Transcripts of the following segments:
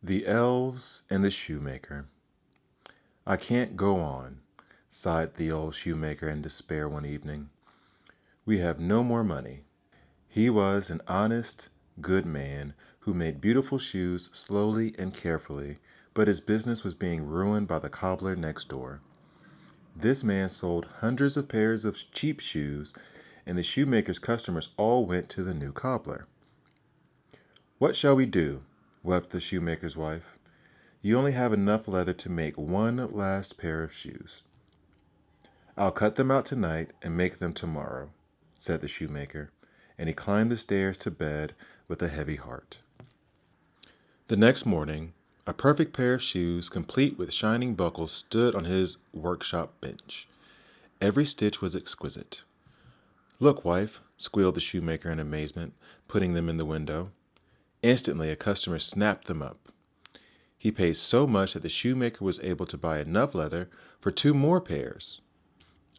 The Elves and the Shoemaker. I can't go on, sighed the old shoemaker in despair one evening. We have no more money. He was an honest, good man who made beautiful shoes slowly and carefully, but his business was being ruined by the cobbler next door. This man sold hundreds of pairs of cheap shoes, and the shoemaker's customers all went to the new cobbler. "What shall we do?" wept the shoemaker's wife. "You only have enough leather to make one last pair of shoes." "I'll cut them out tonight and make them tomorrow," said the shoemaker, and he climbed the stairs to bed with a heavy heart. The next morning, a perfect pair of shoes, complete with shining buckles, stood on his workshop bench. Every stitch was exquisite. "Look, wife," squealed the shoemaker in amazement, putting them in the window. Instantly, a customer snapped them up. He paid so much that the shoemaker was able to buy enough leather for 2 more pairs.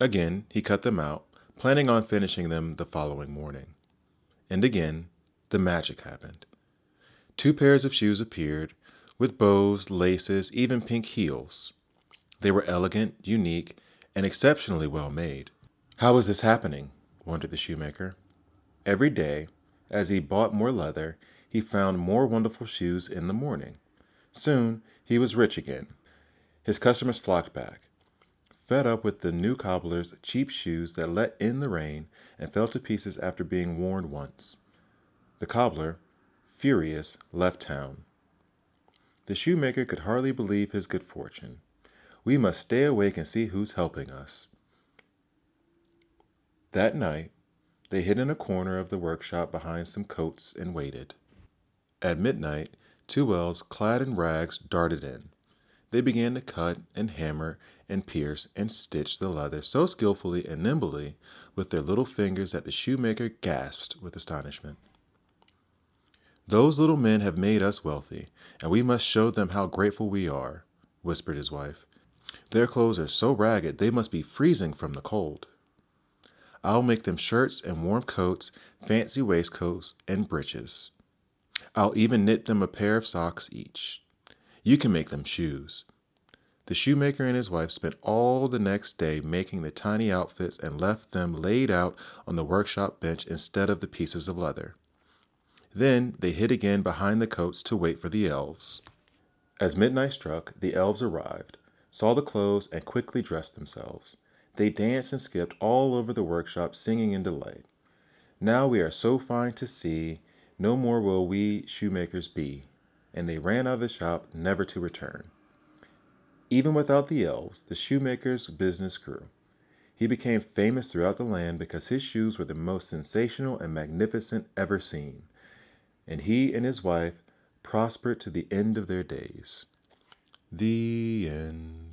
Again, he cut them out, planning on finishing them the following morning. And again, the magic happened. 2 pairs of shoes appeared, with bows, laces, even pink heels. They were elegant, unique, and exceptionally well made. How was this happening? Wondered the shoemaker. Every day, as he bought more leather, he found more wonderful shoes in the morning. Soon, he was rich again. His customers flocked back, fed up with the new cobbler's cheap shoes that let in the rain and fell to pieces after being worn once. The cobbler, furious, left town. The shoemaker could hardly believe his good fortune. "We must stay awake and see who's helping us." That night, they hid in a corner of the workshop behind some coats and waited. At midnight, 2 elves clad in rags darted in. They began to cut and hammer and pierce and stitch the leather so skillfully and nimbly with their little fingers that the shoemaker gasped with astonishment. "Those little men have made us wealthy, and we must show them how grateful we are," whispered his wife. "Their clothes are so ragged they must be freezing from the cold. I'll make them shirts and warm coats, fancy waistcoats and breeches. I'll even knit them a pair of socks each. You can make them shoes." The shoemaker and his wife spent all the next day making the tiny outfits and left them laid out on the workshop bench instead of the pieces of leather. Then they hid again behind the coats to wait for the elves. As midnight struck, the elves arrived, saw the clothes, and quickly dressed themselves. They danced and skipped all over the workshop, singing in delight. "Now we are so fine to see, no more will we shoemakers be." And they ran out of the shop, never to return. Even without the elves, the shoemaker's business grew. He became famous throughout the land because his shoes were the most sensational and magnificent ever seen. And he and his wife prospered to the end of their days. The end.